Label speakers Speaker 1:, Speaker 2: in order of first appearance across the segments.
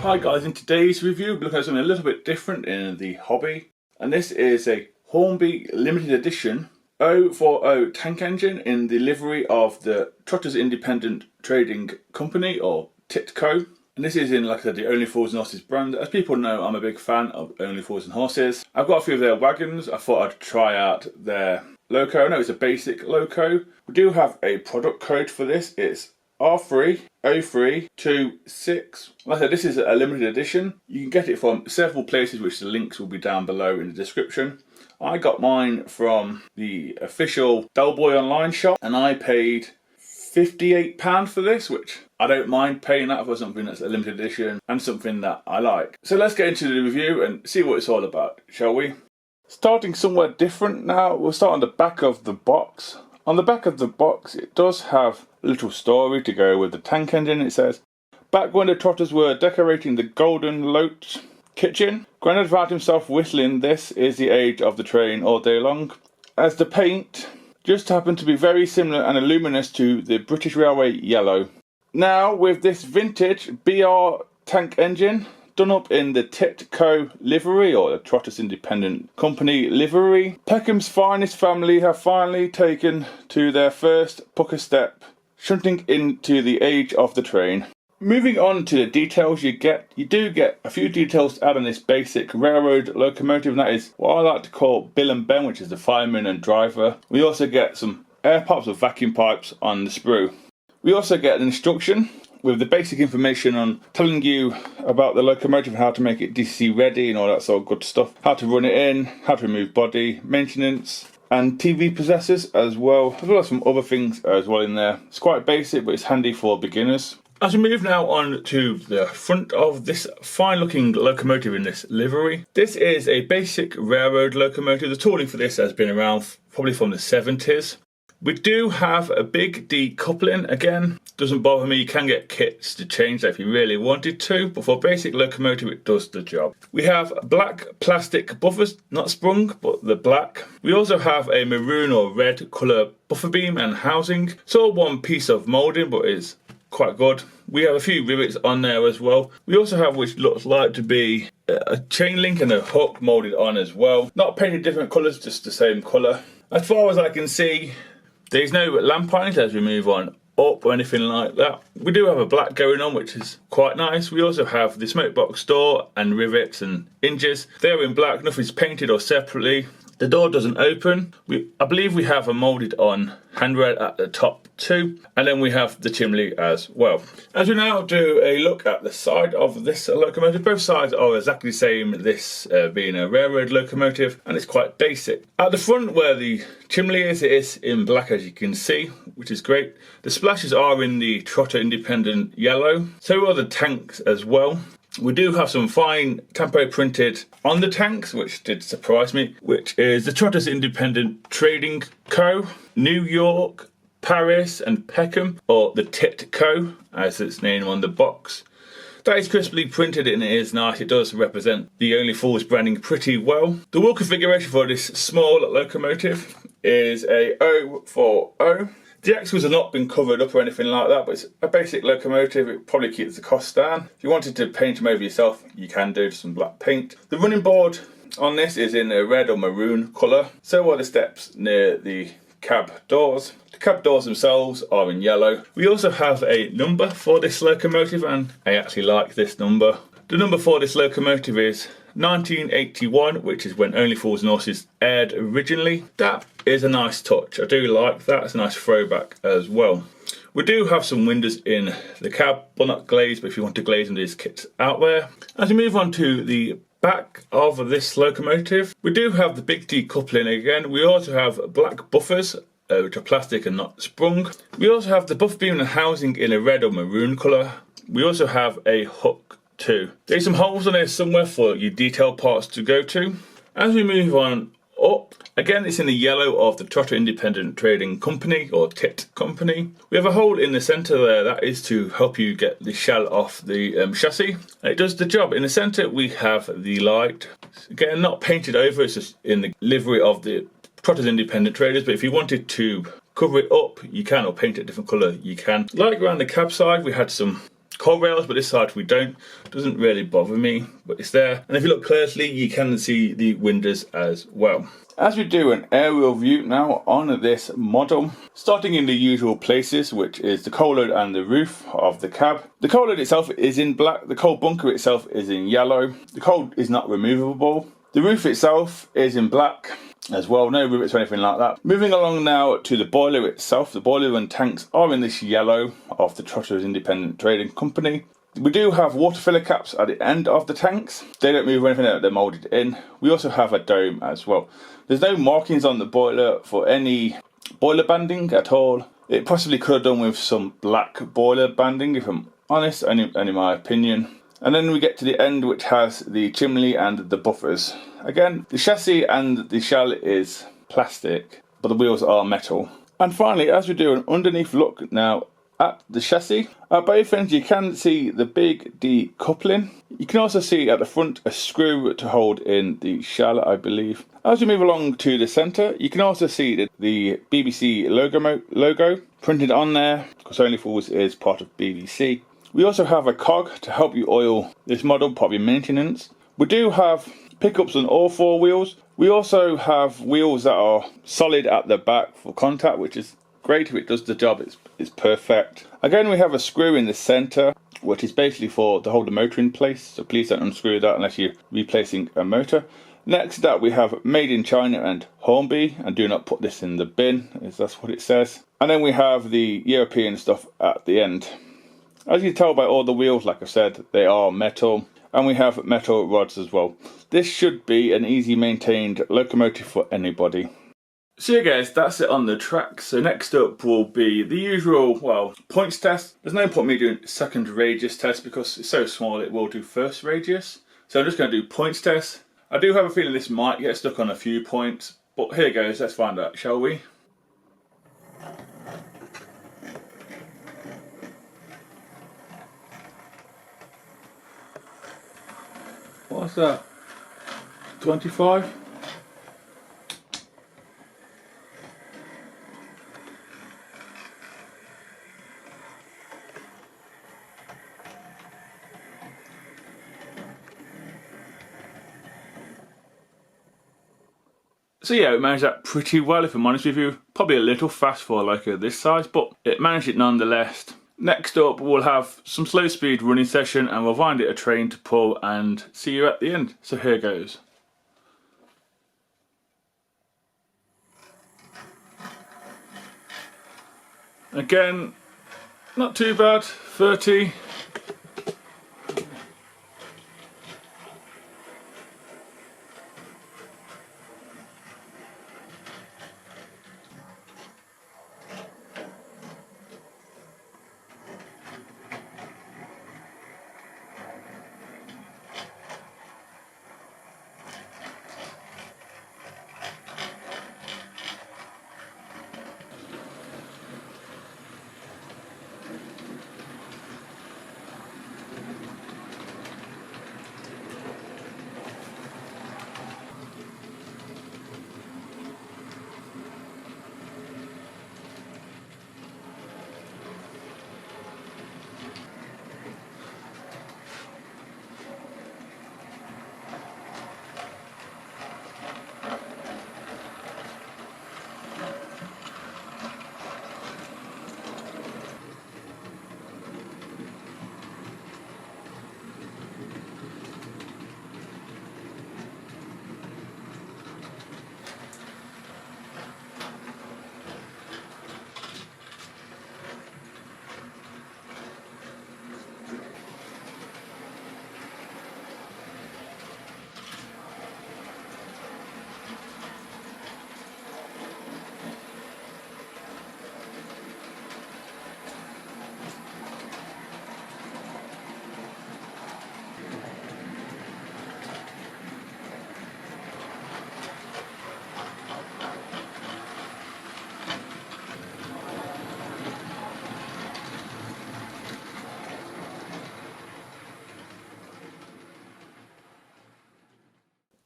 Speaker 1: Hi guys, in today's review we're looking at something a little bit different in the hobby, and this is a Hornby limited edition 040 tank engine in the livery of the Trotters Independent Trading Company, or TITCO. And this is in, like I said, the Only Fools and Horses brand. As people know, I'm a big fan of Only Fools and Horses. I've got a few of their wagons. I thought I'd try out their loco. I know it's a basic loco. We do have a product code for this. It's R30326. Like I said, this is a limited edition. You can get it from several places, which the links will be down below in the description. I got mine from the official Del Boy online shop, and I paid £58 for this, which I don't mind paying that for something that's a limited edition and something that I like. So let's get into the review and see what it's all about, shall we? Starting somewhere different now, we'll start on the back of the box. On the back of the box, it does have a little story to go with the tank engine. It says, back when the Trotters were decorating the Golden Loach kitchen, Grandad found himself whistling "This is the age of the train" all day long, as the paint just happened to be very similar and luminous to the British Railway yellow. Now, with this vintage BR tank engine, done up in the TITCO livery, or the Trotters Independent Company livery, Peckham's finest family have finally taken to their first pucker step, shunting into the age of the train. Moving on to the details you do get a few details to add on this basic railroad locomotive, and that is what I like to call Bill and Ben, which is the fireman and driver. We also get some air pipes or vacuum pipes on the sprue. We also get an instruction with the basic information on telling you about the locomotive, how to make it DC ready and all that sort of good stuff, how to run it in, how to remove body, maintenance, and TV possessors as well as some other things as well in there. It's quite basic, but it's handy for beginners. As we move now on to the front of this fine looking locomotive in this livery, this is a basic railroad locomotive. The tooling for this has been around probably from the 70s. We do have a big decoupling. Again, doesn't bother me. You can get kits to change that if you really wanted to, but for a basic locomotive it does the job. We have black plastic buffers, not sprung, but the black. We also have a maroon or red colour buffer beam and housing. It's all one piece of moulding, but it's quite good. We have a few rivets on there as well. We also have, which looks like to be a chain link and a hook moulded on as well. Not painted different colours, just the same colour. As far as I can see, there's no lamp on it as we move on up or anything like that. We do have a black going on, which is quite nice. We also have the smoke box door and rivets and hinges. They're in black, nothing's painted or separately. The door doesn't open. I believe we have a moulded on handrail at the top too, and then we have the chimney as well. As we now do a look at the side of this locomotive, both sides are exactly the same, this being a railroad locomotive, and it's quite basic. At the front where the chimney is, it is in black as you can see, which is great. The splashes are in the Trotter Independent yellow, so are the tanks as well. We do have some fine tampo printed on the tanks, which did surprise me, which is the Trotters Independent Trading Co., New York, Paris and Peckham, or the TITCO as it's named on the box. That is crisply printed and it is nice. It does represent the Only Fools branding pretty well. The wheel configuration for this small locomotive is a 040. The axles have not been covered up or anything like that, but it's a basic locomotive. It probably keeps the cost down. If you wanted to paint them over yourself, you can do some black paint. The running board on this is in a red or maroon colour. So are the steps near the cab doors. The cab doors themselves are in yellow. We also have a number for this locomotive, and I actually like this number. The number for this locomotive is 1981, which is when Only Fools and Horses aired originally. That is a nice touch. I do like that. It's a nice throwback as well. We do have some windows in the cab, well, not glazed, but if you want to glaze them, there's kits out there. As we move on to the back of this locomotive, we do have the big decoupling again. We also have black buffers, which are plastic and not sprung. We also have the buffer beam and housing in a red or maroon colour. We also have a hook too. There's some holes on there somewhere for your detail parts to go to. As we move on up, again it's in the yellow of the Trotter Independent Trading Company, or TIT Company. We have a hole in the centre there, that is to help you get the shell off the chassis. It does the job. In the centre we have the light. Again, not painted over, it's just in the livery of the Trotters Independent Traders, but if you wanted to cover it up, you can, or paint it a different colour, you can. Like around the cab side, we had some cold rails, but this side we don't. Doesn't really bother me, but it's there. And if you look closely, you can see the windows as well. As we do an aerial view now on this model, starting in the usual places, which is the coal load and the roof of the cab. The coal load itself is in black, the coal bunker itself is in yellow. The coal is not removable. The roof itself is in black as well, no rivets or anything like that. Moving along now to the boiler itself. The boiler and tanks are in this yellow of the Trotters Independent Trading Company. We do have water filler caps at the end of the tanks. They don't move or anything, they're moulded in. We also have a dome as well. There's no markings on the boiler for any boiler banding at all. It possibly could have done with some black boiler banding, if I'm honest, only my opinion. And then we get to the end, which has the chimney and the buffers. Again, the chassis and the shell is plastic, but the wheels are metal. And finally, as we do an underneath look now at the chassis, at both ends you can see the big decoupling. You can also see at the front a screw to hold in the shell, I believe. As we move along to the centre, you can also see the BBC logo printed on there, because Only Fools is part of BBC. We also have a cog to help you oil this model, part of your maintenance. We do have pickups on all four wheels. We also have wheels that are solid at the back for contact, which is great. If it does the job, it's perfect. Again, we have a screw in the centre, which is basically to hold the motor in place. So please don't unscrew that unless you're replacing a motor. Next to that, we have Made in China and Hornby, and do not put this in the bin, as that's what it says. And then we have the European stuff at the end. As you can tell by all the wheels, like I said, they are metal, and we have metal rods as well. This should be an easy maintained locomotive for anybody. So yeah guys, that's it on the track. So next up will be the usual, points test. There's no point me doing second radius test because it's so small it will do first radius. So I'm just going to do points test. I do have a feeling this might get stuck on a few points, but here goes, let's find out, shall we? What's that? 25? So yeah, it managed that pretty well, if I'm honest with you. Probably a little fast for like this size, but it managed it nonetheless. Next up, we'll have some slow speed running session and we'll find it a train to pull and see you at the end. So here goes. Again, not too bad, 30.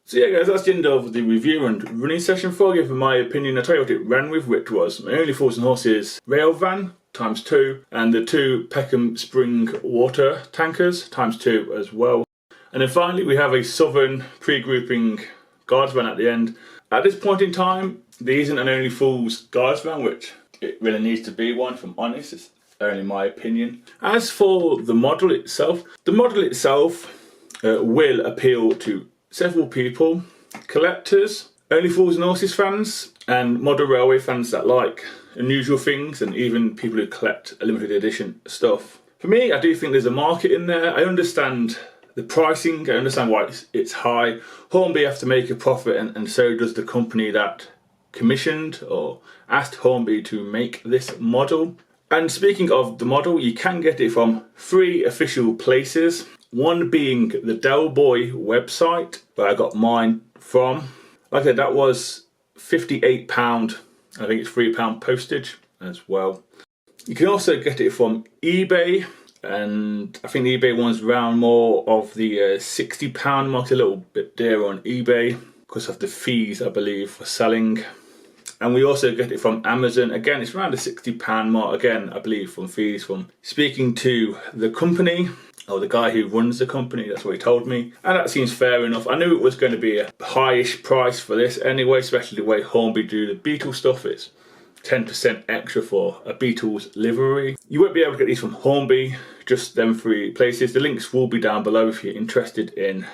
Speaker 1: So yeah guys, that's the end of the review and running session for you. For my opinion, I'll tell you what it ran with, which was my Only Fools and Horses rail van, ×2, and the 2 Peckham Spring water tankers ×2 as well. And then finally we have a Southern pre-grouping guards van at the end. At this point in time, there isn't an Only Fools guards van, which it really needs to be one, if I'm honest. It's only my opinion. As for the model itself, will appeal to several people: collectors, Only Fools and Horses fans, and model railway fans that like unusual things, and even people who collect limited edition stuff. For me, I do think there's a market in there. I understand the pricing, I understand why it's high. Hornby have to make a profit, and so does the company that commissioned or asked Hornby to make this model. And speaking of the model, you can get it from 3 official places. One being the Del Boy website, where I got mine from. Like I said, that was £58. I think it's £3 postage as well. You can also get it from eBay, and I think the eBay one's around more of the £60 mark, a little bit dearer on eBay because of the fees, I believe, for selling. And we also get it from Amazon. Again, it's around the £60 mark, again, I believe, from fees. From speaking to the company, or the guy who runs the company, that's what he told me. And that seems fair enough. I knew it was going to be a highish price for this anyway, especially the way Hornby do the Beatles stuff. It's 10% extra for a Beatles livery. You won't be able to get these from Hornby, just them 3 places. The links will be down below if you're interested in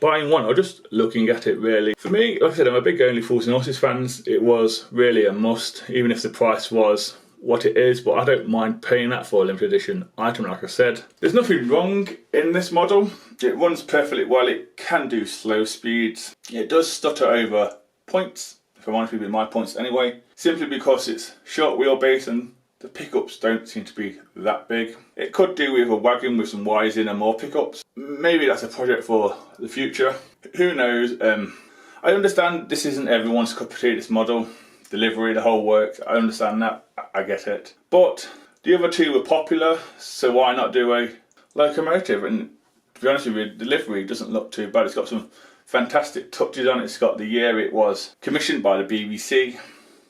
Speaker 1: buying one or just looking at it really. For me, like I said, I'm a big Only Fools and Horses fans. It was really a must, even if the price was what it is, but I don't mind paying that for a limited edition item. Like I said, there's nothing wrong in this model. It runs perfectly well. It can do slow speeds. It does stutter over points, if I'm honest with my points anyway, simply because it's short wheelbase and the pickups don't seem to be that big. It could do with a wagon with some wires in and more pickups. Maybe that's a project for the future. Who knows? I understand this isn't everyone's cup of tea, this model. Delivery, the whole works. I understand that. I get it. But the other 2 were popular, so why not do a locomotive? And to be honest with you, delivery doesn't look too bad. It's got some fantastic touches on it. It's got the year it was commissioned by the BBC.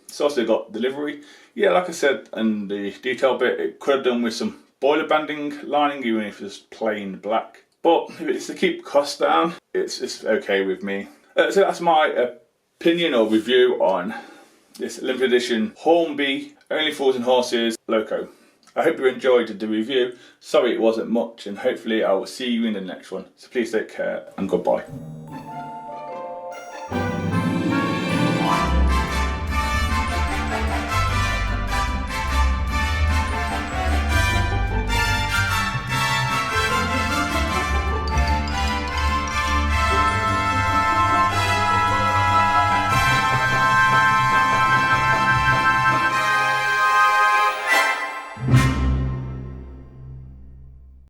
Speaker 1: It's also got delivery. Yeah, like I said, and the detail bit, it could have done with some boiler banding lining, even if it's plain black. But if it's to keep costs down, it's okay with me. So that's my opinion or review on this limited edition Hornby Only Fools and Horses Loco. I hope you enjoyed the review. Sorry it wasn't much, and hopefully I will see you in the next one. So please take care and goodbye.